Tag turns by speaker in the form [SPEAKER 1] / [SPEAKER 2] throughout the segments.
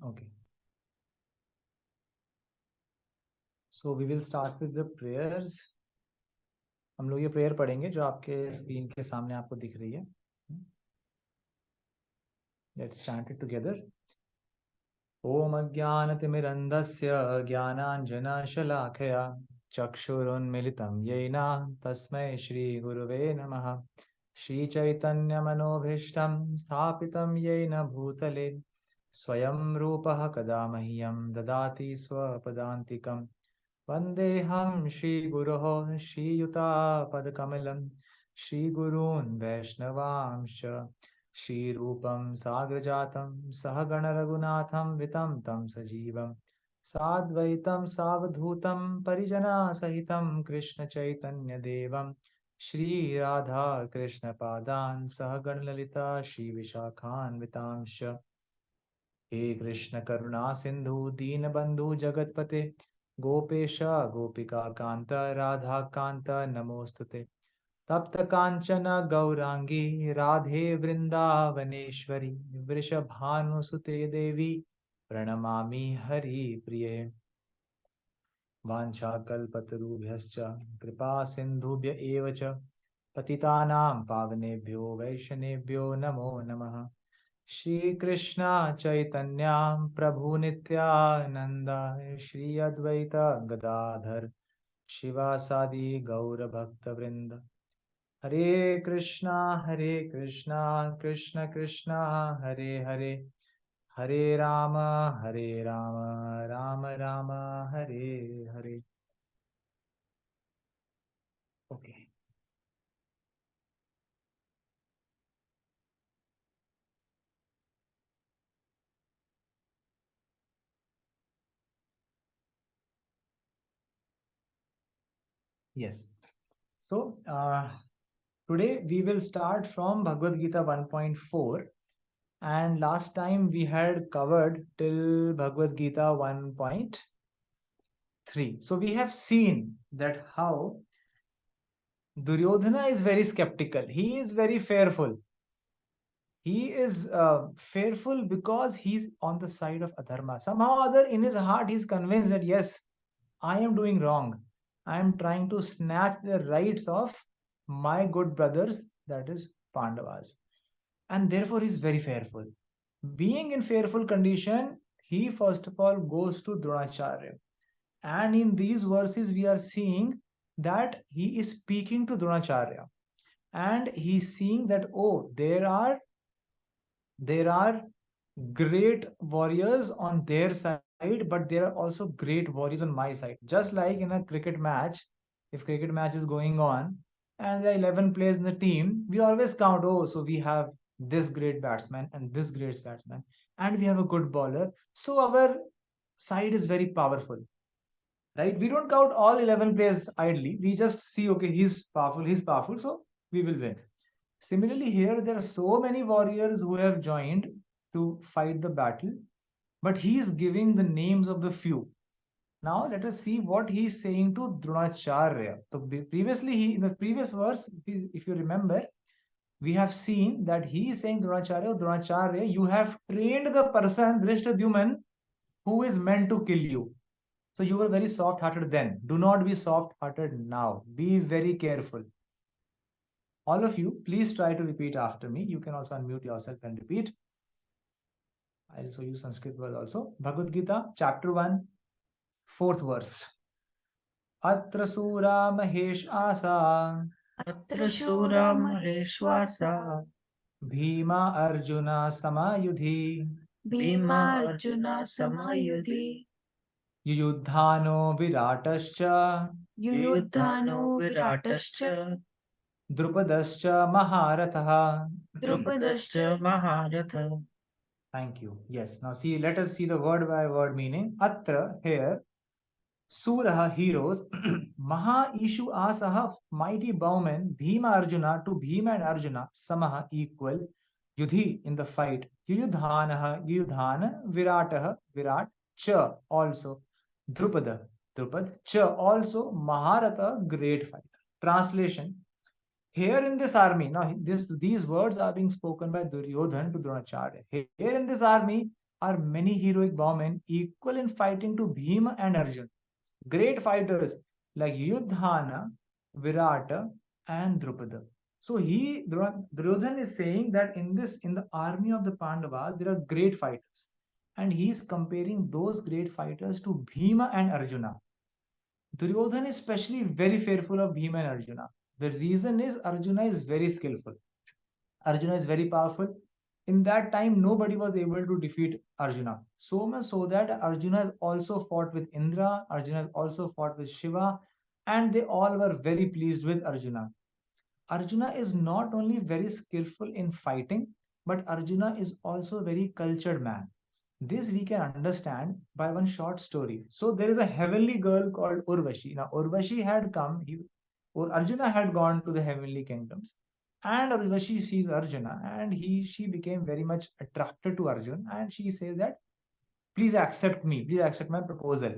[SPEAKER 1] Okay. So we will start with the prayers. हम लोग ये प्रेयर पढ़ेंगे जो आपके स्क्रीन के सामने आपको दिख रही है. Let's chant it together. ओम अज्ञानतिमिरन्धस्य ज्ञानाञ्जनशलाखया चक्षुरुन्मिलितं येन तस्मै श्रीगुरुवे नमः. श्रीचैतन्यमनोभीष्टं स्थापितं येन भूतले स्वयं रूपः कदा मह्यं ददाति स्वपदान्तिकम्. वन्देऽहं श्रीगुरोः श्रीयुतापदकमलं श्रीगुरून् वैष्णवांश्च श्रीरूपं साग्रजातं सहगण रघुनाथं वितं तं सजीवं साद्वैतं सावधूतं परिजनसहितं कृष्णचैतन्यदेवं श्रीराधा कृष्णपादान् सहगण ललिता श्रीविशाखान्वितांश्च. हे कृष्ण करुणा सिंधु दीनबंधु जगतपते गोपेश गोपिका कांत राधा कांत नमोस्तुते. तप्त कांचन गौरांगी राधे वृंदावनेश्वरी वृषभानुसुते देवी प्रणमामि हरि प्रिये. वाञ्छाकल्पतरुभ्यश्च कृपा सिन्धुभ्य एव च पतितानां पावनेभ्यो वैष्णवेभ्यो नमो नमः. श्री कृष्ण चैतन्य प्रभु नित्यानंद श्री अद्वैत गदाधर शिवासादि गौर भक्त वृंद. हरे Krishna Krishna Krishna Hare Hare Hare Ram Ram Ram Hare Hare. Okay. Yes. So today we will start from Bhagavad Gita 1.4, and last time we had covered till Bhagavad Gita 1.3. So we have seen that how Duryodhana is very skeptical. He is very fearful. He is fearful because he's on the side of adharma. Somehow or other in his heart he's convinced that yes, I am doing wrong. I am trying to snatch the rights of my good brothers, that is Pandavas. And therefore he's very fearful. Being in fearful condition, he first of all goes to Dronacharya. And in these verses, we are seeing that he is speaking to Dronacharya. And he's seeing that, oh, there are great warriors on their side, but there are also great warriors on my side. Just like in a cricket match, if cricket match is going on and there are 11 players in the team, we always count, oh, so we have this great batsman and this great batsman, and we have a good bowler. So our side is very powerful, right? We don't count all 11 players idly. We just see, okay, he's powerful, so we will win. Similarly, here there are so many warriors who have joined to fight the battle, but he is giving the names of the few. Now let us see what he is saying to Dronacharya. So previously, in the previous verse, if you remember, we have seen that he is saying Dronacharya, you have trained the person Drishtadyuman who is meant to kill you. So you were very soft-hearted then. Do not be soft-hearted now. Be very careful. All of you, please try to repeat after me. You can also unmute yourself and repeat. I'll also use Sanskrit word also. Bhagavad Gita, chapter 1, fourth verse. Atra sura mahesh asa
[SPEAKER 2] अत्र शूरा महेश्वासा
[SPEAKER 1] Bhima Arjuna samayudhi
[SPEAKER 2] Bhima arjuna समायुधि
[SPEAKER 1] Yuyudhano viratascha
[SPEAKER 2] युयुधानो विराटश्च
[SPEAKER 1] Drupadascha maharatha.
[SPEAKER 2] द्रुपदश्च महारथ.
[SPEAKER 1] Thank you. Yes. Now see, let us see the word by word meaning. Atra, here, Suraha, heroes, Maha Ishu Asaha, mighty bowmen, Bhima Arjuna, to Bhima and Arjuna, Samaha, equal, Yudhi, in the fight, Yudhanaha, Yudhana, Virataha, Virat, Cha, also, Drupada, Drupad, Cha, also, Maharata, great fighter. Translation. Here in this army, now these words are being spoken by Duryodhan to Dronacharya. Here in this army, are many heroic bowmen equal in fighting to Bhima and Arjun. Great fighters like Yudhana, Virata, and Drupada. So Duryodhan is saying that in the army of the Pandavas there are great fighters, and he is comparing those great fighters to Bhima and Arjuna. Duryodhan is especially very fearful of Bhima and Arjuna. The reason is Arjuna is very skillful. Arjuna is very powerful. In that time, nobody was able to defeat Arjuna. So much so that Arjuna has also fought with Indra, Arjuna has also fought with Shiva, and they all were very pleased with Arjuna. Arjuna is not only very skillful in fighting, but Arjuna is also a very cultured man. This we can understand by one short story. So there is a heavenly girl called Urvashi. Now Urvashi had come, or Arjuna had gone to the heavenly kingdoms, and Urvashi sees Arjuna, and she became very much attracted to Arjuna, and she says that please accept me, please accept my proposal.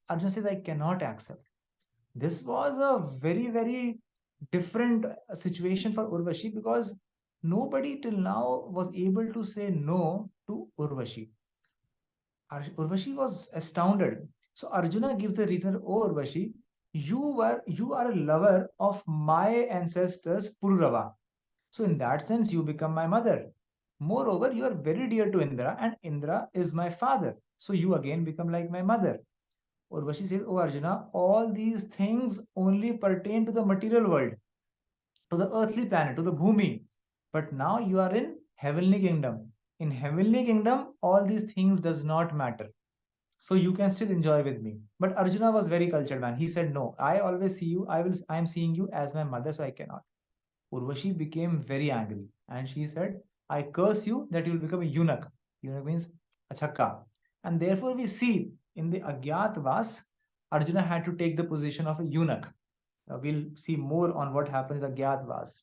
[SPEAKER 1] Arjuna says I cannot accept. This was a very different situation for Urvashi because nobody till now was able to say no to Urvashi. Urvashi was astounded. So Arjuna gives the reason, oh Urvashi, you are a lover of my ancestors Pururava. So in that sense, you become my mother. Moreover, you are very dear to Indra, and Indra is my father. So you again become like my mother. Urvashi says, oh Arjuna, all these things only pertain to the material world, to the earthly planet, to the Bhumi. But now you are in heavenly kingdom. In heavenly kingdom, all these things does not matter. So you can still enjoy with me. But Arjuna was very cultured man. He said, no, I always see you. I am seeing you as my mother, so I cannot. Urvashi became very angry and she said, I curse you that you will become a eunuch. Eunuch means a chakka. And therefore we see in the Agyatavas, Arjuna had to take the position of a eunuch. We'll see more on what happens in the Agyatavas.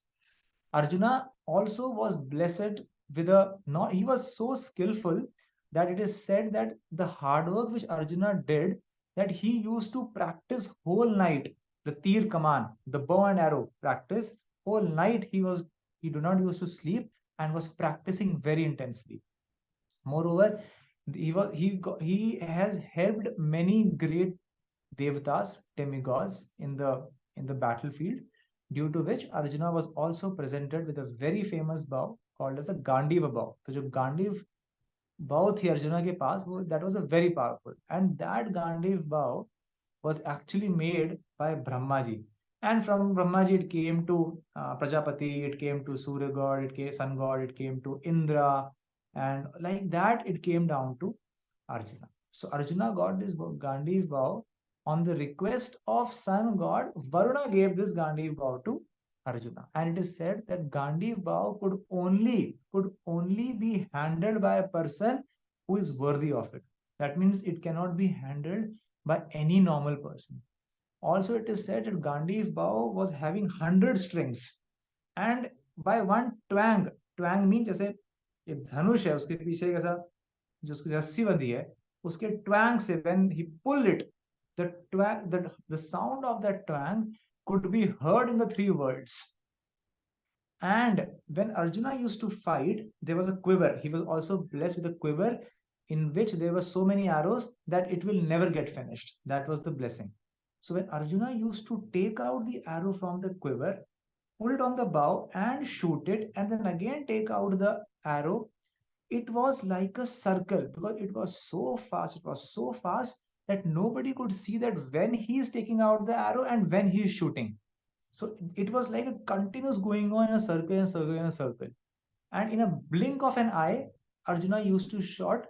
[SPEAKER 1] Arjuna also was blessed with a not he was so skillful that it is said that the hard work which Arjuna did, that he used to practice whole night the tir kaman, the bow and arrow practice. Whole night he did not used to sleep and was practicing very intensely. Moreover, he has helped many great devatas, demigods in the battlefield, due to which Arjuna was also presented with a very famous bow called as the Gandiva bow. So जो Gandiv bow थी अर्जुना के पास वो that was a very powerful, and that Gandiv bow was actually made by Brahmaji. And from Brahmaji, it came to Prajapati, it came to Surya God, it came Sun God, it came to Indra, and like that, it came down to Arjuna. So Arjuna got this Gandiv bow on the request of Sun God. Varuna gave this Gandiv bow to Arjuna, and it is said that Gandiv bow could only be handled by a person who is worthy of it. That means it cannot be handled by any normal person. Also, it is said that Gandiv bow was having 100 strings, and by one twang, twang means जैसे ये धनुष है उसके पीछे कैसा जो उसकी रस्सी बंधी है उसके twang से when he pulled it, the sound of that twang could be heard in the three worlds. And when Arjuna used to fight, there was a quiver. He was also blessed with a quiver in which there were so many arrows that it will never get finished. That was the blessing. So when Arjuna used to take out the arrow from the quiver, put it on the bow and shoot it, and then again take out the arrow, it was like a circle because it was so fast that nobody could see that when he is taking out the arrow and when he is shooting. So it was like a continuous going on in a circle and circle and circle. And in a blink of an eye, Arjuna used to shoot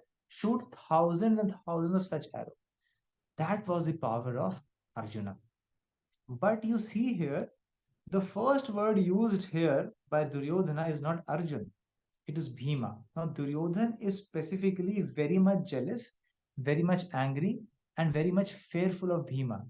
[SPEAKER 1] thousands and thousands of such arrows. That was the power of Arjuna. But you see here, the first word used here by Duryodhana is not Arjun, it is Bhima. Now, Duryodhan is specifically very much jealous, very much angry, and very much fearful of Bhima.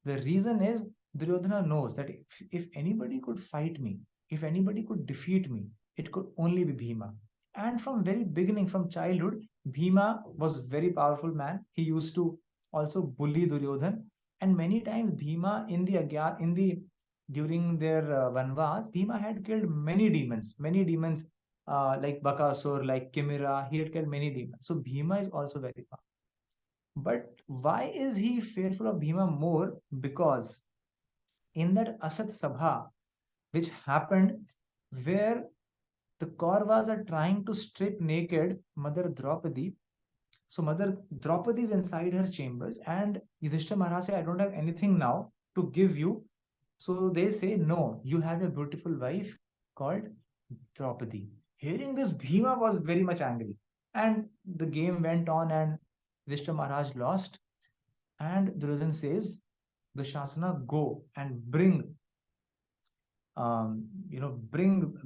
[SPEAKER 1] The reason is Duryodhana knows that if anybody could fight me, if anybody could defeat me, it could only be Bhima. And from very beginning, from childhood, Bhima was very powerful man. He used to also bully Duryodhan, and many times Bhima in the during their Vanvas, Bhima had killed many demons, like Bakasur, like Kimira. He had killed many demons. So Bhima is also very powerful. But why is he fearful of Bhima more? Because in that Asat Sabha, which happened where the Kauravas are trying to strip naked Mother Draupadi. So Mother Draupadi is inside her chambers, and Yudhishthira Maharaj says, I don't have anything now to give you. So they say, no, you have a beautiful wife called Draupadi. Hearing this, Bhima was very much angry. And the game went on, and Yudhishthira Maharaj lost. And Duryodhan says, the Shasana, go and bring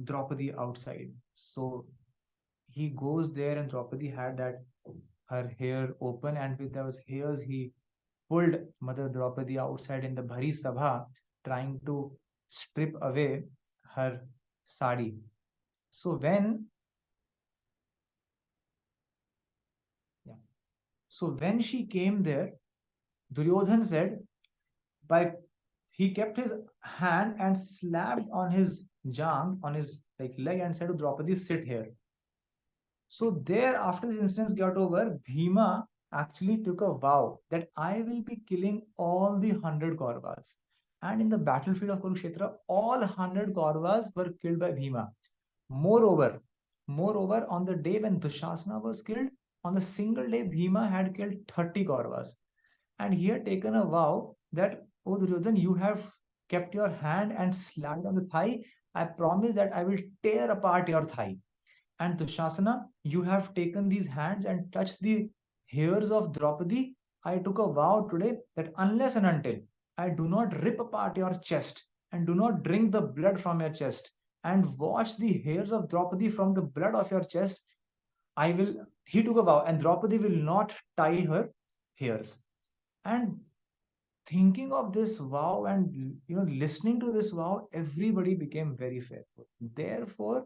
[SPEAKER 1] Draupadi outside. So he goes there, and Draupadi had that her hair open, and with those hairs he pulled Mother Draupadi outside in the Bhari Sabha, trying to strip away her sari. So yeah, when she came there, Duryodhan said, by he kept his hand and slapped on his jang, on his like leg, and said to Draupadi, sit here. So there, after this instance got over, Bhima actually took a vow that I will be killing all the 100 Kauravas. And in the battlefield of Kurukshetra, all 100 Kauravas were killed by Bhima. Moreover, on the day when Dushasana was killed, on the single day, Bhima had killed 30 Kauravas. And he had taken a vow that, O Duryodhan, you have kept your hand and slapped on the thigh. I promise that I will tear apart your thigh. And Dushasana, you have taken these hands and touched the hairs of Draupadi. I took a vow today that unless and until I do not rip apart your chest and do not drink the blood from your chest and wash the hairs of Draupadi from the blood of your chest, I will. He took a vow, and Draupadi will not tie her hairs. And thinking of this vow and listening to this vow, everybody became very fearful. Therefore,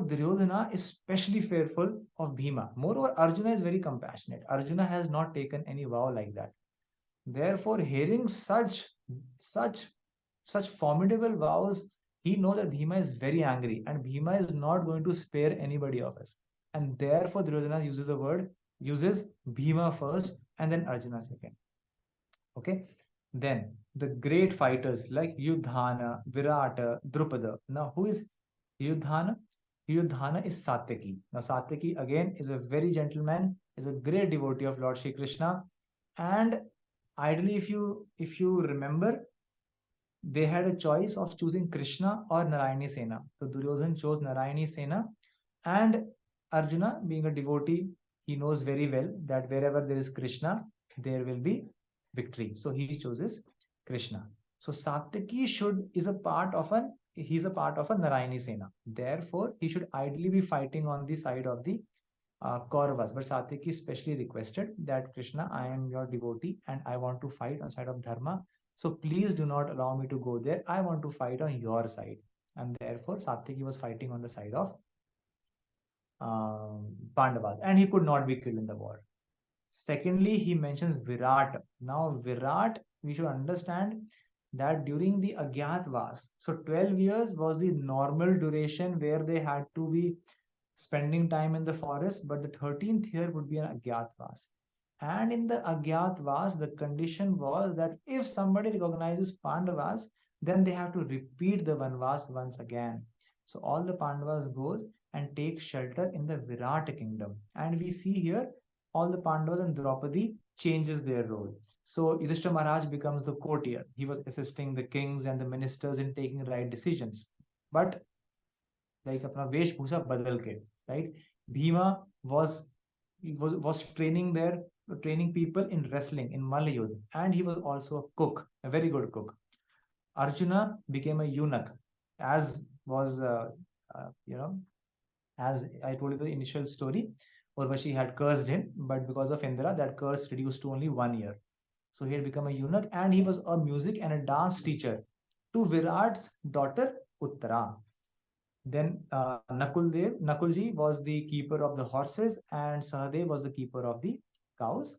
[SPEAKER 1] Duryodhana is especially fearful of Bhima. Moreover, Arjuna is very compassionate. Arjuna has not taken any vow like that. Therefore, hearing such such formidable vows, he knows that Bhima is very angry, and Bhima is not going to spare anybody of us. And therefore, Duryodhana uses Bhima first and then Arjuna second. Okay. Then the great fighters like Yudhana, Virata, Drupada. Now, who is Yudhana? Yudhana is Satyaki. Now, Satyaki again is a very gentleman, is a great devotee of Lord Shri Krishna. And ideally, if you remember, they had a choice of choosing Krishna or Narayani Sena. So Duryodhan chose Narayani Sena, and Arjuna, being a devotee, he knows very well that wherever there is Krishna, there will be victory. So he chooses Krishna. So Satyaki is a part of he's a part of a Narayani Sena. Therefore, he should ideally be fighting on the side of the Kauravas. But Satyaki specially requested that Krishna, I am your devotee and I want to fight on side of Dharma. So please do not allow me to go there. I want to fight on your side. And therefore, Satyaki was fighting on the side of Pandavas, and he could not be killed in the war. Secondly, he mentions Virat. Now, Virat, we should understand that during the Agyatvas, so 12 years was the normal duration where they had to be spending time in the forest, but the 13th year would be an Agyatvas. And in the Agyatvas, the condition was that if somebody recognizes Pandavas, then they have to repeat the Vanvas once again. So all the Pandavas goes and take shelter in the Virat kingdom. And we see here all the Pandavas and Draupadi changes their role. So Yudhishthira Maharaj becomes the courtier. He was assisting the kings and the ministers in taking right decisions. But like अपना वेशभूषा बदल के, right? Bhima was training there, training people in wrestling in Malayud, and he was also a cook, a very good cook. Arjuna became a eunuch, as was as I told you the initial story. Urvashi had cursed him, but because of Indra, that curse reduced to only 1 year. So he had become a eunuch, and he was a music and a dance teacher to Virat's daughter Uttara. Then Nakulji was the keeper of the horses, and Sahadev was the keeper of the cows.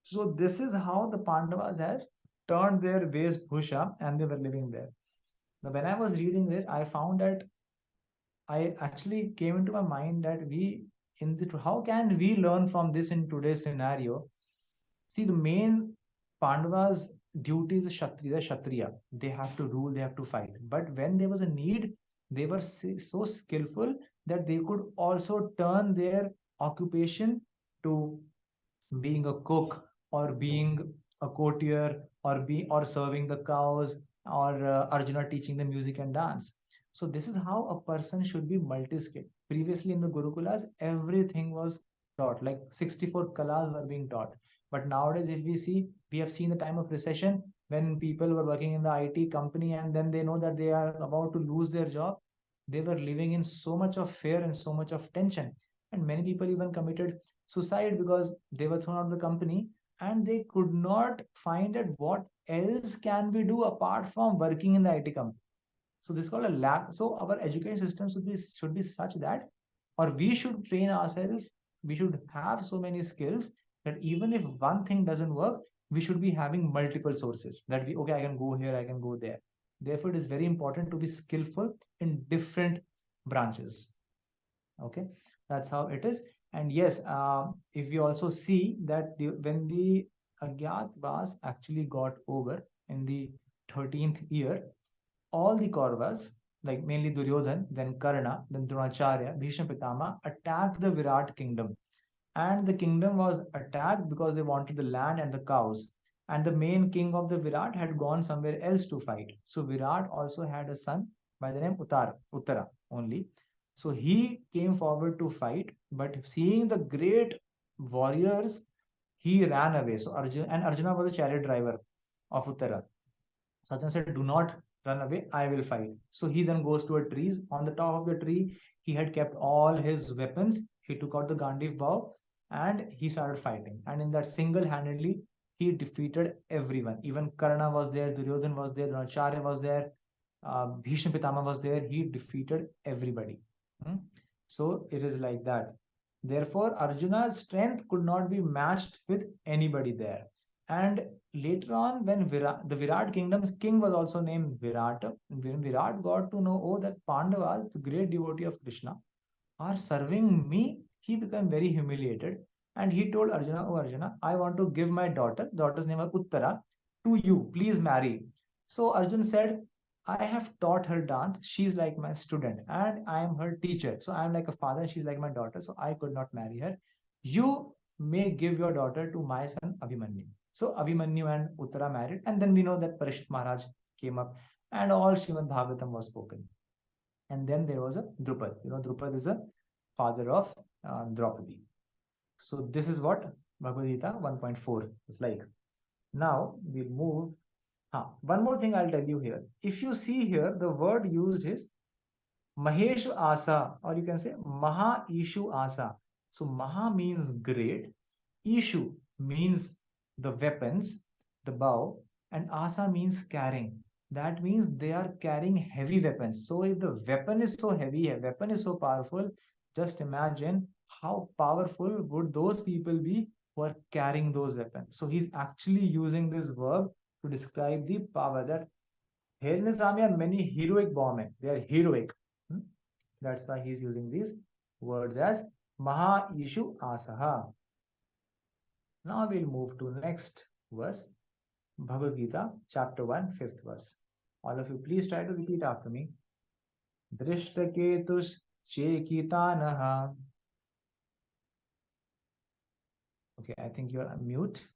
[SPEAKER 1] So this is how the Pandavas had turned their Vesbhusha and they were living there. Now, when I was reading this, I found that I actually came into my mind that how can we learn from this in today's scenario? See, the main Pandavas' duty is Kshatriya. They have to rule, they have to fight. But when there was a need, they were so skillful that they could also turn their occupation to being a cook, or being a courtier, or serving the cows, or Arjuna teaching the music and dance. So this is how a person should be multi-skilled. Previously in the Gurukulas, everything was taught, like 64 kalas were being taught. But nowadays, if we see, we have seen the time of recession when people were working in the IT company and then they know that they are about to lose their job. They were living in so much of fear and so much of tension. And many people even committed suicide because they were thrown out of the company and they could not find out what else can we do apart from working in the IT company. So this is called a lack. So our education system should be such that, or we should train ourselves. We should have so many skills that even if one thing doesn't work, we should be having multiple sources. That we, okay, I can go here, I can go there. Therefore, it is very important to be skillful in different branches. Okay, that's how it is. And yes, if we also see that when the Agyatvas actually got over in the 13th year, all the Kauravas, like mainly Duryodhan, then Karna, then Dronacharya, Bhishma Pitama, attacked the Virat kingdom. And the kingdom was attacked because they wanted the land and the cows. And the main king of the Virat had gone somewhere else to fight. So Virat also had a son by the name Uttara only. So he came forward to fight, but seeing the great warriors, he ran away. So Arjuna was a chariot driver of Uttara. So Arjuna said, "Do not run away, I will fight." So he then goes to a tree. On the top of the tree, he had kept all his weapons. He took out the Gandiv bow and he started fighting. And in that single handedly, he defeated everyone. Even Karna was there, Duryodhan was there, Dronacharya was there, Bhishma Pitama was there. He defeated everybody. Hmm? So it is like that. Therefore, Arjuna's strength could not be matched with anybody there. And later on, when the Virat kingdom's king was also named Virat, when Virat got to know, oh, that Pandavas, the great devotee of Krishna, are serving me, he became very humiliated. And he told Arjuna, "Oh, Arjuna, I want to give my daughter's name was Uttara, to you. Please marry." So Arjun said, "I have taught her dance. She's like my student, and I am her teacher. So I am like a father, she's like my daughter. So I could not marry her. You may give your daughter to my son Abhimanyu." So Abhimanyu and Uttara married, and then we know that Parishit Maharaj came up, and all Srimad Bhagavatam was spoken. And then there was a Drupad. Drupad is the father of Draupadi. So this is what Bhagavad Gita 1.4 is like. Now we'll move. One more thing I'll tell you here. If you see here, the word used is Mahesh Asa, or you can say Maha Ishu Asa. So Maha means great, Ishu means the weapons, the bow, and Asa means carrying. That means they are carrying heavy weapons. So if the weapon is so heavy, a weapon is so powerful, just imagine how powerful would those people be who are carrying those weapons. So he's actually using this verb to describe the power that here in this army are many heroic bowmen. They are heroic. Hmm? That's why he's using these words as Maha Ishu Asaha. Now we'll move to next verse, Bhagavad Gita, chapter 1, 5th verse. All of you, please try to repeat after me. Drishtaketush Chekitanaha. Okay, I think you're on mute.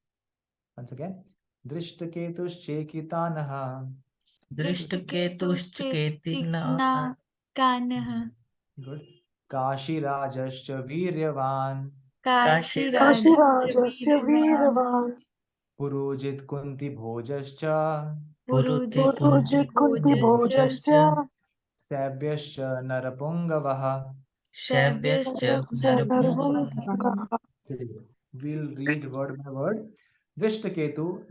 [SPEAKER 1] Once again. Drishtaketush Chekitanaha.
[SPEAKER 2] दृष्टकेतुश्चेतिना कानः
[SPEAKER 1] Good. Kashirajascha Viryavan.
[SPEAKER 3] काशीराजस्य
[SPEAKER 2] काशीराजवीरवान्
[SPEAKER 3] वीरवान्
[SPEAKER 1] Purujit Kunti Bhojascha.
[SPEAKER 3] Purujit कुन्तिभोजस्य
[SPEAKER 2] पुरुजित्कुन्तिभोजस्य
[SPEAKER 1] Sabhyascha Narapungavaha.
[SPEAKER 2] शैब्यश्च नरपुङ्गवः
[SPEAKER 3] नरपुङ्गः
[SPEAKER 1] We'll read word by word. Drishtaketu,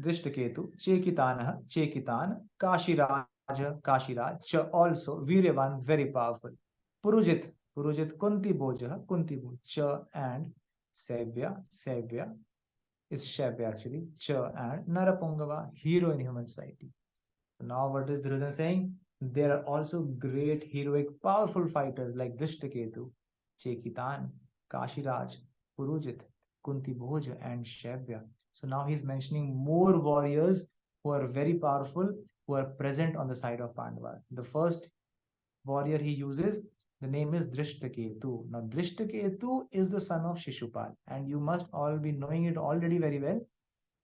[SPEAKER 1] Chekitanah, Chekitan, Kashiraja, Kashiraj, Cha also, Viryavan, very powerful. Purujit, Kunti Bhoja, Kunti Bhoj, Cha and Sabya is Shabya actually, Cha and Narapungava, hero in human society. So now what is Duryodhana saying? There are also great, heroic, powerful fighters like Drishtaketu, Chekitan, Kashiraj, Purujit, Kunti Bhoj, and Shaibya. So now he's mentioning more warriors who are very powerful, who are present on the side of Pandava. The first warrior he uses, the name is Drishtaketu. Now, Drishtaketu is the son of Shishupal, and you must all be knowing it already very well.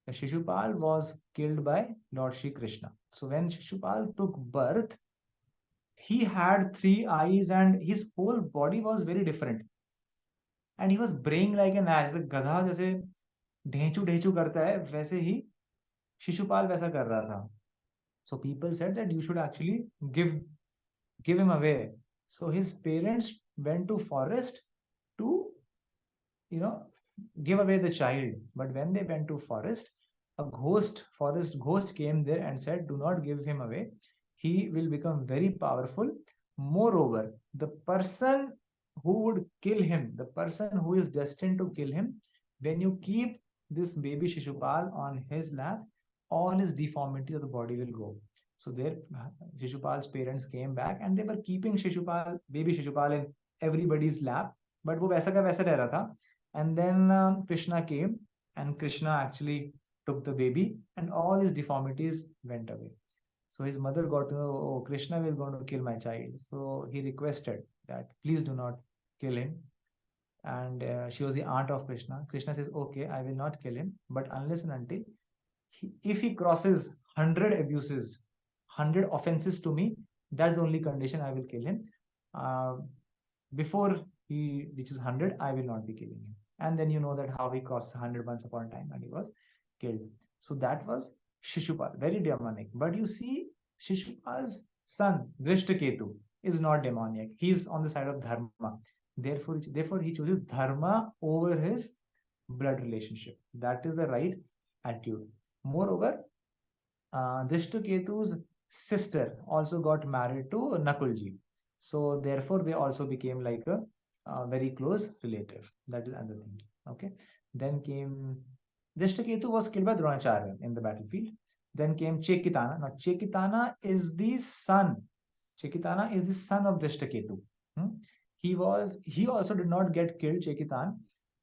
[SPEAKER 1] Shishupal was killed by Lord Shri Krishna. So when Shishupal took birth, he had three eyes and his whole body was very different. And he was braying like an ass. गधा जैसे ढेंचू ढेंचू करता है वैसे ही शिशुपाल वैसा कर रहा था. So people said that you should actually give him away. So his parents went to forest to, you know, give away the child. But when they went to forest, a forest ghost came there and said, do not give him away. He will become very powerful. Moreover, the person who would kill him, the person who is destined to kill him, when you keep this baby Shishupal on his lap, all his deformities of the body will go. So there, Shishupal's parents came back and they were keeping baby Shishupal in everybody's lap. But वो वैसा का वैसा रह रहा था. And then Krishna came, and Krishna actually took the baby, and all his deformities went away. So his mother got to know, oh, Krishna will going to kill my child. So he requested that please do not kill him. And she was the aunt of Krishna. Krishna says, okay, I will not kill him, but unless and until if he crosses 100 abuses, 100 offenses to me, that's the only condition I will kill him. Before he reaches 100, I will not be killing him. And then you know that how he crossed 100 once upon a time and he was killed. So that was Shishupal, very demonic. But you see, Shishupal's son, Drishtaketu, is not demoniac. He's on the side of Dharma. Therefore he chooses Dharma over his blood relationship. That is the right attitude. Moreover, Drishtaketu's sister also got married to Nakulji. So therefore, they also became like a very close relative. That is another thing. Okay. Then came Drishtaketu was killed by Dronacharya in the battlefield. Then came Chekitana. Now Chekitana is the son. Chekitana is the son of Drishtaketu. He also did not get killed, Chekitan.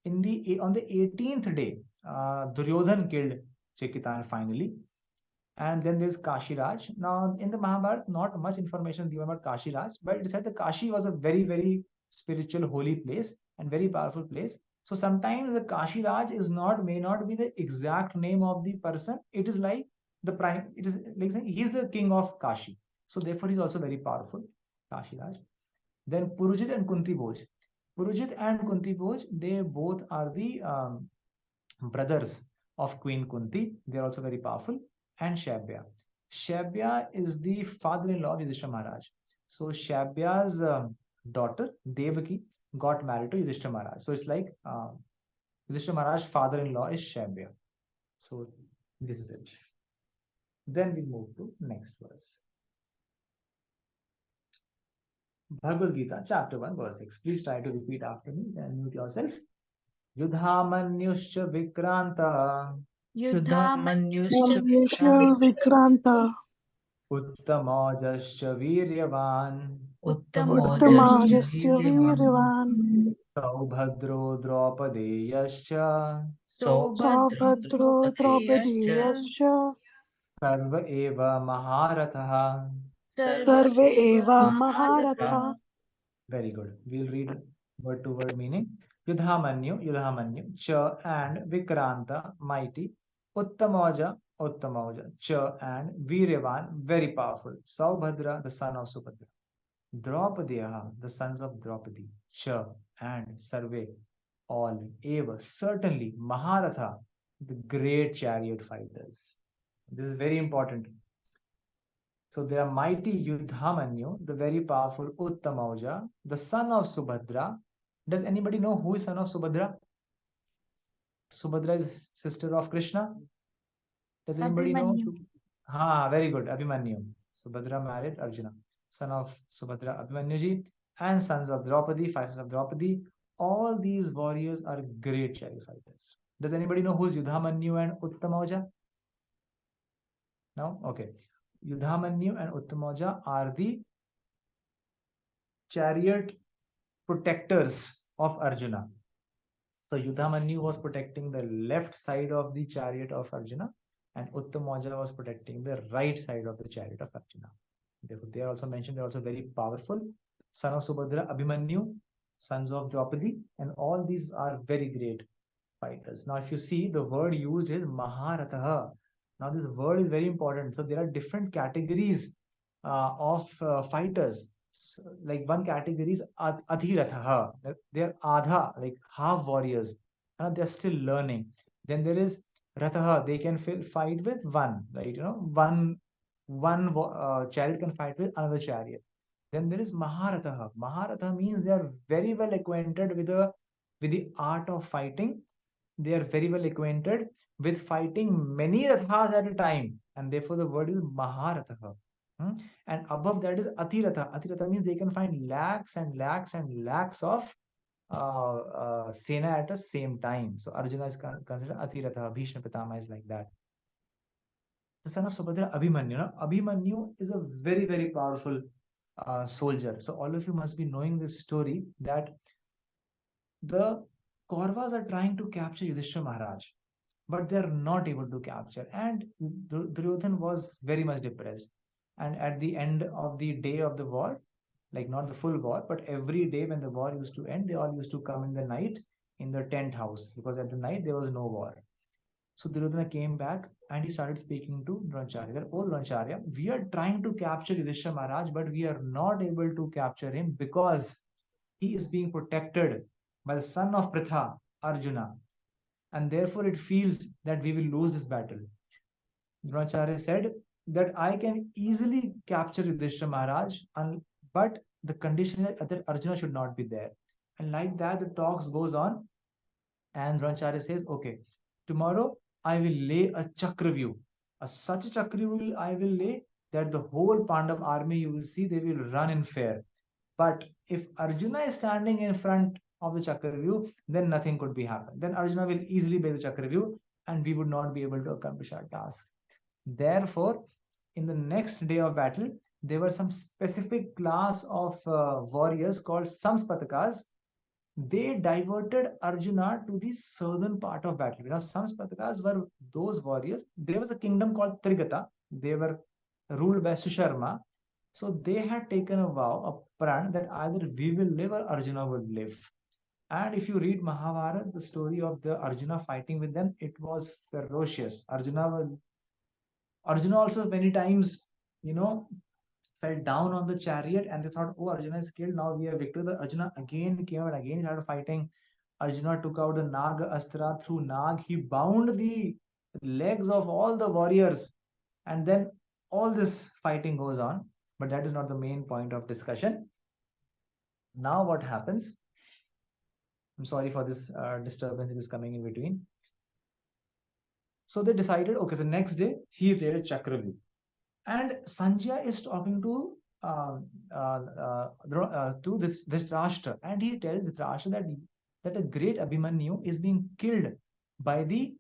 [SPEAKER 1] On the 18th day, Duryodhan killed Chekitan finally. And then there's Kashiraj. Now, in the Mahabharata, not much information given about Kashiraj, but it said that Kashi was a very, very spiritual, holy place and very powerful place. So sometimes the Kashiraj may not be the exact name of the person. It is like it is like saying he's the king of Kashi. So therefore, he's also very powerful, Kashiraj. Then Purujit and Kunti Bhoj. Purujit and Kunti Bhoj, they both are the brothers of Queen Kunti. They're also very powerful. And Shaibya. Shaibya is the father-in-law of Yudhishthira Maharaj. So Shaibya's daughter, Devaki, got married to Yudhishthira Maharaj. So it's like Yudhishthira Maharaj's father-in-law is Shaibya. So this is it. Then we move to next verse. Bhagavad Gita, chapter 1, verse 6. Please try to repeat after me and mute yourself. Yudhamanyuscha Vikranta.
[SPEAKER 3] Manyusha Vikranta.
[SPEAKER 1] Uttamajascha Viryavan.
[SPEAKER 3] Uttamajasya Viryavan.
[SPEAKER 1] Saubhadro Draupadeyascha.
[SPEAKER 3] Saubhadro Draupadeyascha.
[SPEAKER 1] Sarva eva Maharatha.
[SPEAKER 3] Sarve eva Maharatha.
[SPEAKER 1] Very good. We'll read word to word meaning. Yudhamanyu, Cha and Vikranta, mighty. Uttamaja, Cha and Viryavan, very powerful. Saubhadra, the son of Subhadra. Draupadeya, the sons of Draupadi. Cha and Sarve, all. Eva, certainly. Maharatha, the great chariot fighters. This is very important. So there are mighty Yudhamanyu, the very powerful Uttamauja, the son of Subhadra. Does anybody know who is son of Subhadra? Subhadra is sister of Krishna. Does anybody know? Very good. Abhimanyu. Subhadra married Arjuna. Son of Subhadra, Abhimanyuji, and sons of Draupadi, 5 sons of Draupadi. All these warriors are great chariot fighters. Does anybody know who is Yudhamanyu and Uttamauja? No? Okay. Yudhamanyu and Uttamaja are the chariot protectors of Arjuna. So Yudhamanyu was protecting the left side of the chariot of Arjuna, and Uttamaja was protecting the right side of the chariot of Arjuna. Therefore, they are also mentioned, they are also very powerful. Son of Subhadra, Abhimanyu, sons of Draupadi, and all these are very great fighters. Now, if you see, the word used is Maharatha. Now, this word is very important. So, there are different categories of fighters. So, like one category is Adhiratha. They are Adha, like half warriors. They are still learning. Then there is Ratha. They can fight with one, right? One chariot can fight with another chariot. Then there is Maharatha. Maharatha means they are very well acquainted with the art of fighting. They are very well acquainted with fighting many rathas at a time, and therefore the word is Maharatha. And above that is Atiratha. Atiratha means they can find lakhs and lakhs and lakhs of Sena at the same time. So Arjuna is considered Atiratha. Bhishma Pitama is like that. The son of Subhadra, Abhimanyu. Abhimanyu is a very, very powerful soldier. So all of you must be knowing this story that the Kauravas are trying to capture Yudhishthira Maharaj, but they are not able to capture. And Duryodhan was very much depressed. And at the end of the day of the war, like not the full war, but every day when the war used to end, they all used to come in the night in the tent house, because at the night there was no war. So Duryodhana came back and he started speaking to Dronacharya. That, oh Dronacharya, we are trying to capture Yudhishthira Maharaj, but we are not able to capture him because he is being protected by the son of Pritha, Arjuna, and therefore it feels that we will lose this battle. Dronacharya said that I can easily capture Yudhishthira Maharaj, but the condition is that Arjuna should not be there. And like that, the talks goes on, and Dronacharya says, okay, tomorrow I will lay a Chakravyu. Such a Chakravyu I will lay that the whole Pandav army, you will see, they will run in fear. But if Arjuna is standing in front of the Chakravyu, then nothing could be happened. Then Arjuna will easily bear the Chakravyu and we would not be able to accomplish our task. Therefore, in the next day of battle, there were some specific class of warriors called Samspatakas. They diverted Arjuna to the southern part of battle. Samspatakas were those warriors. There was a kingdom called Trigata. They were ruled by Susharma. So they had taken a vow, a pran, that either we will live or Arjuna will live. And if you read Mahabharata, the story of the Arjuna fighting with them, it was ferocious. Arjuna also many times, fell down on the chariot, and they thought, oh, Arjuna is killed, now we are victor. The Arjuna again came and again started fighting. Arjuna took out a Naga Astra. Through Nag, he bound the legs of all the warriors, and then all this fighting goes on. But that is not the main point of discussion. Now what happens? I'm sorry for this disturbance that is coming in between. So they decided, okay, so next day he read a Chakravyu. And Sanjaya is talking to this Dhritarashtra, and he tells Dhritarashtra that a great Abhimanyu is being killed by the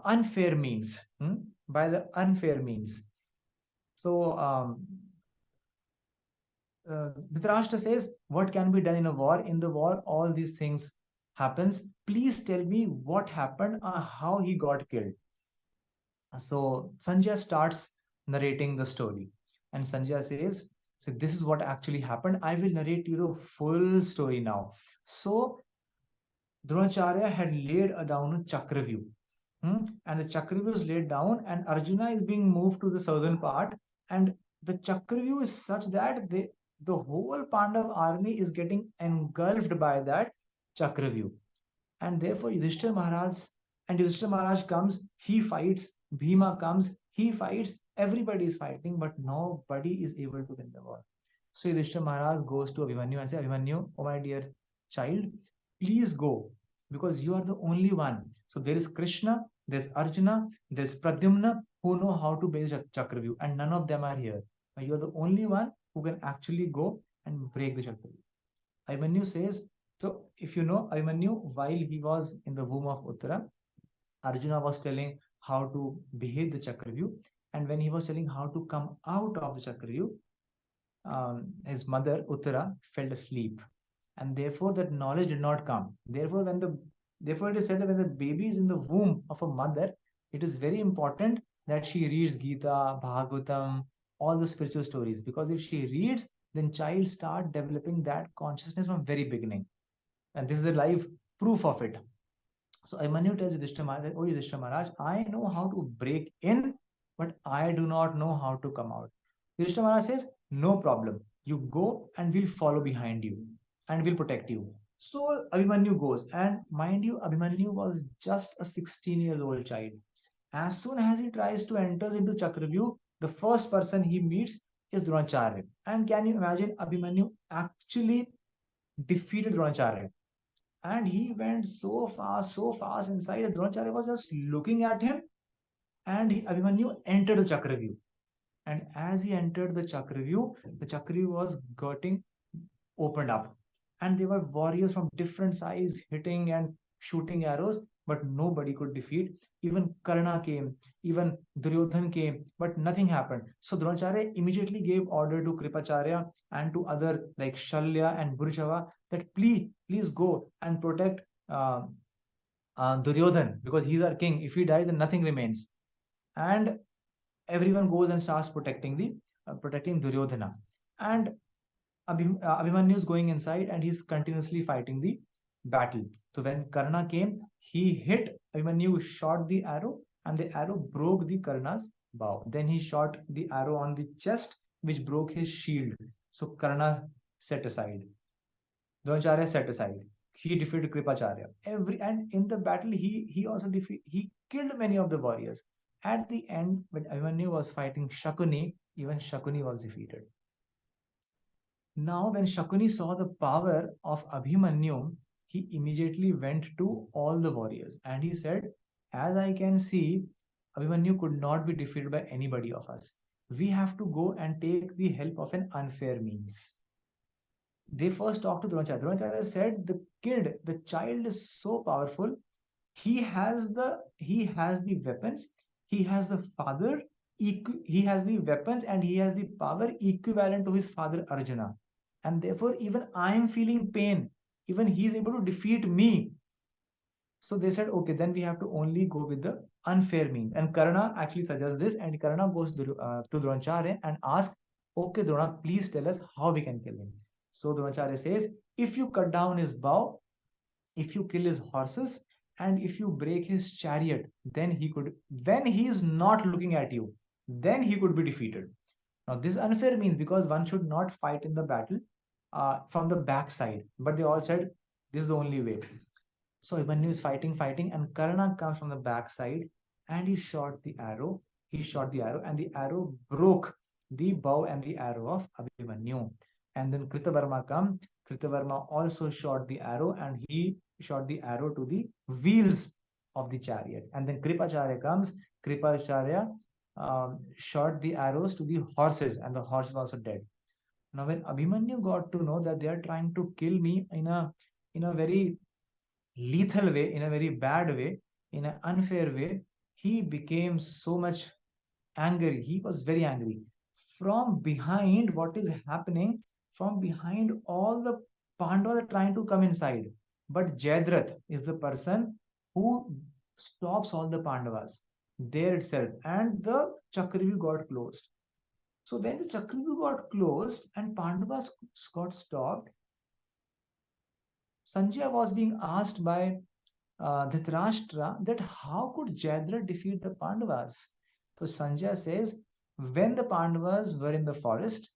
[SPEAKER 1] unfair means. So Dhritarashtra says, what can be done in a war? In the war, all these things happens. Please tell me what happened, how he got killed. So Sanjaya starts narrating the story, and Sanjaya says, so this is what actually happened. I will narrate you the full story now. So Dronacharya had laid down a Chakravyu, and the Chakravyu is laid down, and Arjuna is being moved to the southern part, and the Chakravyu is such that the whole Pandav army is getting engulfed by that Chakravyu. And therefore Yudhishthira Maharaj comes, he fights, Bhima comes, he fights, everybody is fighting, but nobody is able to win the war. So Yudhishthira Maharaj goes to Abhimanyu and says, Abhimanyu, oh my dear child, please go, because you are the only one. So there is Krishna, there's Arjuna, there's Pradyumna, who know how to build Chakravyu, and none of them are here. You are the only one who can actually go and break the Chakravyu. Abhimanyu says, so if you know, Abhimanyu, while he was in the womb of Uttara, Arjuna was telling how to behave the Chakravyu, And when he was telling how to come out of the Chakravyuh, his mother Uttara fell asleep, and therefore that knowledge did not come. Therefore it is said that when the baby is in the womb of a mother, it is very important that she reads Gita, Bhagavatam, all the spiritual stories, because if she reads, then child start developing that consciousness from very beginning, and this is the live proof of it. So Abhimanyu tells Yudhishthira Maharaj, "Oh Yudhishthira Maharaj, I know how to break in, but I do not know how to come out." Yudhishthira Maharaj says, "No problem. You go and we'll follow behind you and we'll protect you." So Abhimanyu goes, and mind you, Abhimanyu was just a 16 years old child. As soon as he tries to enter into Chakravyuh, the first person he meets is Dronacharya. And can you imagine, Abhimanyu actually defeated Dronacharya? And he went so fast inside that Dronacharya was just looking at him, and Abhimanyu entered the Chakravyuh. And as he entered the Chakravyuh was getting opened up. And there were warriors from different size hitting and shooting arrows, but nobody could defeat. Even Karna came, even Duryodhan came, but nothing happened. So Dronacharya immediately gave order to Kripacharya and to other like Shalya and Bhurishava that please go and protect Duryodhan, because he's our king. If he dies, then nothing remains. And everyone goes and starts protecting Duryodhana. And Abhimanyu is going inside and he's continuously fighting the battle. So when Karna came, he hit Abhimanyu, shot the arrow, and the arrow broke the Karna's bow. Then he shot the arrow on the chest, which broke his shield. So Karna set aside. Dronacharya set aside. He defeated Kripacharya. And in the battle, he also he killed many of the warriors. At the end, when Abhimanyu was fighting Shakuni, even Shakuni was defeated. Now, when Shakuni saw the power of Abhimanyu, he immediately went to all the warriors and he said, "As I can see, Abhimanyu could not be defeated by anybody of us. We have to go and take the help of an unfair means." They first talked to Dronacharya. Dronacharya said, the child is so powerful. He has the weapons. He has the father. He has the weapons and he has the power equivalent to his father Arjuna. And therefore, even I am feeling pain. Even he is able to defeat me. So they said, okay, then we have to only go with the unfair means. And Karna actually suggests this, and Karna goes to Dronacharya and asks, "Okay, Drona, please tell us how we can kill him." So Dronacharya says, "If you cut down his bow, if you kill his horses, and if you break his chariot, then he could, when he is not looking at you, then he could be defeated." Now, this unfair means because one should not fight in the battle from the back side. But they all said, this is the only way. So Abhimanyu is fighting, and Karna comes from the back side and he shot the arrow. And the arrow broke the bow and the arrow of Abhimanyu. And then Kritavarma comes. Kritavarma also shot the arrow, and he shot the arrow to the wheels of the chariot. And then Kripacharya comes. Kripacharya shot the arrows to the horses, and the horse was also dead. Now, when Abhimanyu got to know that they are trying to kill me in a very lethal way, in a very bad way, in an unfair way, he became so much angry. He was very angry. From behind, what is happening? From behind, all the Pandavas are trying to come inside, but Jayadratha is the person who stops all the Pandavas there itself, and the Chakravyuh got closed. So when the Chakravyuh got closed and Pandavas got stopped, Sanjaya was being asked by Dhritarashtra that how could Jayadratha defeat the Pandavas? So Sanjaya says, when the Pandavas were in the forest,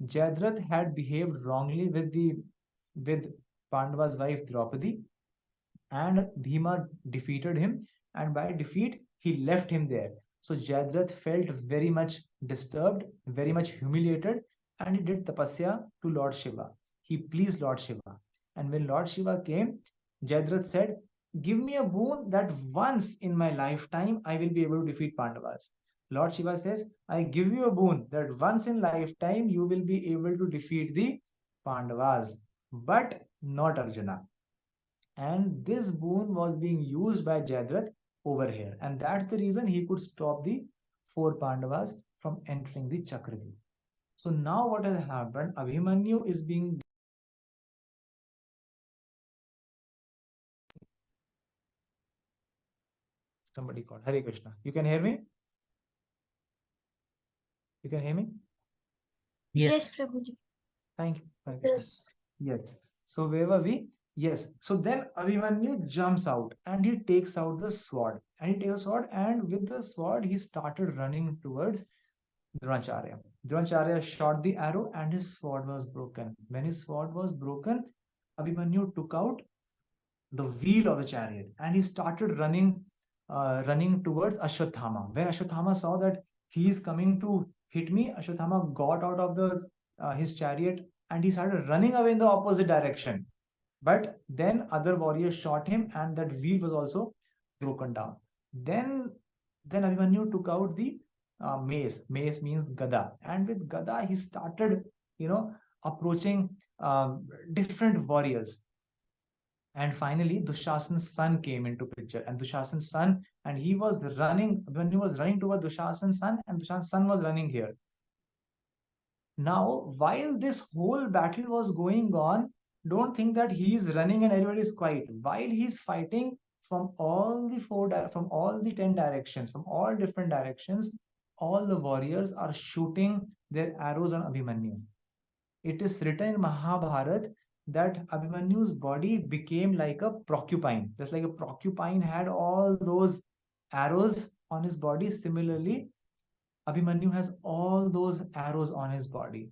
[SPEAKER 1] Jayadratha had behaved wrongly with Pandava's wife Draupadi, and Bhima defeated him, and by defeat he left him there. So Jayadratha felt very much disturbed, very much humiliated, and he did tapasya to Lord Shiva. He pleased Lord Shiva. And when Lord Shiva came, Jayadratha said, "Give me a boon that once in my lifetime I will be able to defeat Pandavas." Lord Shiva says, "I give you a boon that once in lifetime you will be able to defeat the Pandavas, but not Arjuna." And this boon was being used by Jayadratha over here. And that's the reason he could stop the 4 Pandavas from entering the Chakravyuh. So now what has happened? Abhimanyu is being somebody called Hare Krishna. You can hear me? You can hear me?
[SPEAKER 2] Yes, Prabhuji.
[SPEAKER 1] Thank you.
[SPEAKER 3] Yes.
[SPEAKER 1] Yes. So where were we? Yes. So then Abhimanyu jumps out and he takes out the sword. And he takes a sword, and with the sword he started running towards Dronacharya. Dronacharya shot the arrow and his sword was broken. When his sword was broken, Abhimanyu took out the wheel of the chariot and he started running towards Ashwatthama. When Ashwatthama saw that he is coming to hit me, Ashwatthama got out of the his chariot and he started running away in the opposite direction. But then other warriors shot him and that wheel was also broken down. Then Abhimanyu took out the mace. Mace means gada, and with gada he started, approaching different warriors. And finally, Dushasana's son came into picture, and Dushasana's son, and he was running when he was running toward Dushasana's son, and Dushasana's son was running here. Now, while this whole battle was going on, don't think that he is running and everybody is quiet. While he's fighting from from all the 10 directions, from all different directions, all the warriors are shooting their arrows on Abhimanyu. It is written in Mahabharata that Abhimanyu's body became like a porcupine. Just like a porcupine had all those arrows on his body, similarly, Abhimanyu has all those arrows on his body.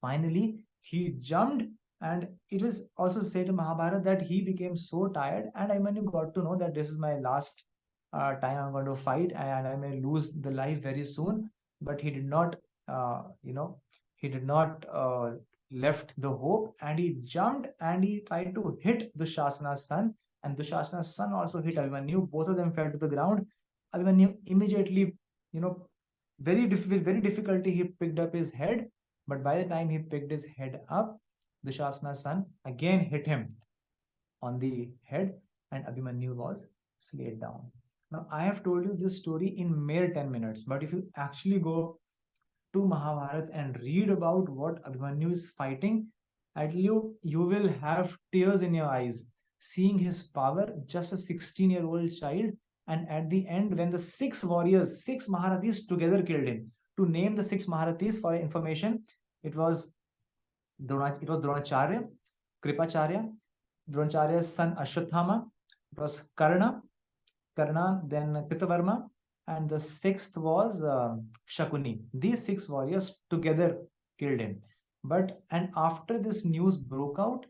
[SPEAKER 1] Finally, he jumped, and it is also said in Mahabharata that he became so tired, and Abhimanyu got to know that this is my last time I'm going to fight, and I may lose the life very soon. But he did not, he did not left the hope, and he jumped and he tried to hit Dushasana's son, and Dushasana's son also hit Abhimanyu. Both of them fell to the ground. Abhimanyu immediately, with very difficulty, he picked up his head, but by the time he picked his head up, Dushasana's son again hit him on the head, and Abhimanyu was slayed down. Now, I have told you this story in mere 10 minutes, but if you actually go to Mahabharata and read about what Abhimanyu is fighting, I tell you, you will have tears in your eyes seeing his power, just a 16-year-old child. And at the end, when the 6 warriors, 6 Maharathis together killed him. To name the 6 Maharathis for information, it was Dronacharya, Kripacharya, Dronacharya's son Ashwatthama, it was Karna, then Kritavarma, and the 6th was Shakuni. These 6 warriors together killed him. And after this news broke out,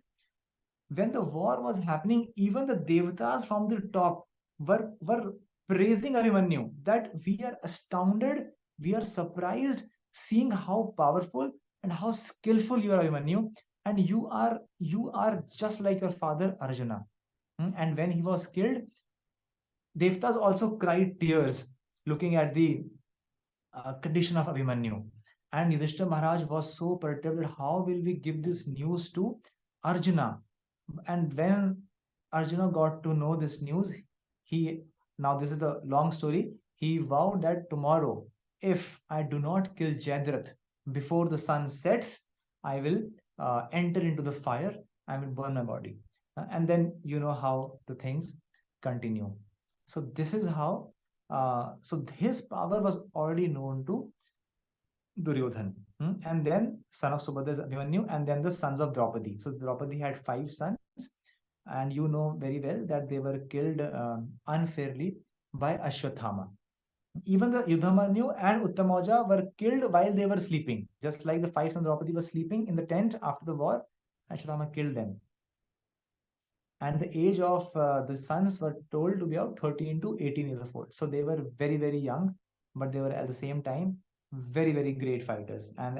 [SPEAKER 1] when the war was happening, even the Devatas from the top were praising Abhimanyu, that we are astounded, we are surprised seeing how powerful and how skillful you are, Abhimanyu, and you are just like your father Arjuna. And when he was killed, Devtas also cried tears looking at the condition of Abhimanyu. And Yudhishthira Maharaj was so perturbed, how will we give this news to Arjuna? And when Arjuna got to know this news, now this is the long story, he vowed that tomorrow, if I do not kill Jayadratha before the sun sets, I will enter into the fire, I will burn my body. And then you know how the things continue. So this is how, so his power was already known to Duryodhan. And then son of Subhadra is Abhimanyu, and then the sons of Draupadi. So Draupadi had 5 sons, and you know very well that they were killed unfairly by Ashwatthama. Even the Yudhamanyu and Uttamaja were killed while they were sleeping. Just like the 5 sons of Draupadi were sleeping in the tent after the war, Ashwatthama killed them. And the age of the sons were told to be about 13 to 18 years old. So they were very, very young, but they were at the same time very, very great fighters. And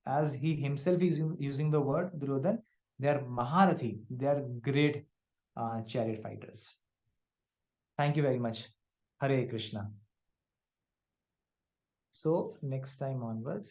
[SPEAKER 1] as he himself is using the word Duryodhan, they are Maharathi, they are great chariot fighters. Thank you very much. Hare Krishna. So next time onwards,